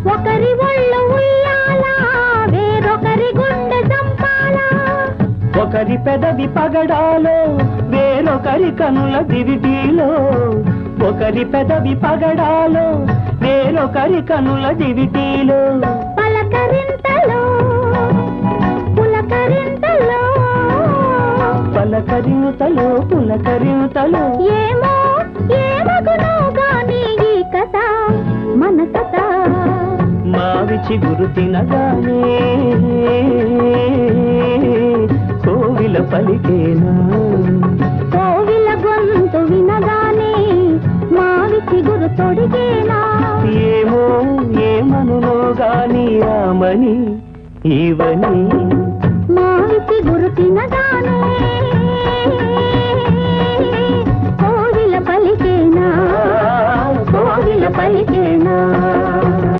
ఒకరి ఒళ్ళు ఉయ్యాల వేరొకరి గుండె చంపాల ఒకరి పెదవి పగడాలో వేరొకరి కనుల దివిటీలో ఒకరి పెదవి పగడాలో వేరొకరి కనుల దివిటీలో పలకరింతలో పులకరింతలో పలకరింతలో పులకరింతలో ఏమో ఏమగునో గాని ఈ కథ మన కథ మావి చిగురు తినగానే కోవిల పలికేనా కోవిల గొంతు వినగానే మావి చిగురు తొడిగేనా ఏమో ఏమనునో గాని రామని ఇవని మావి చిగురు తినగానే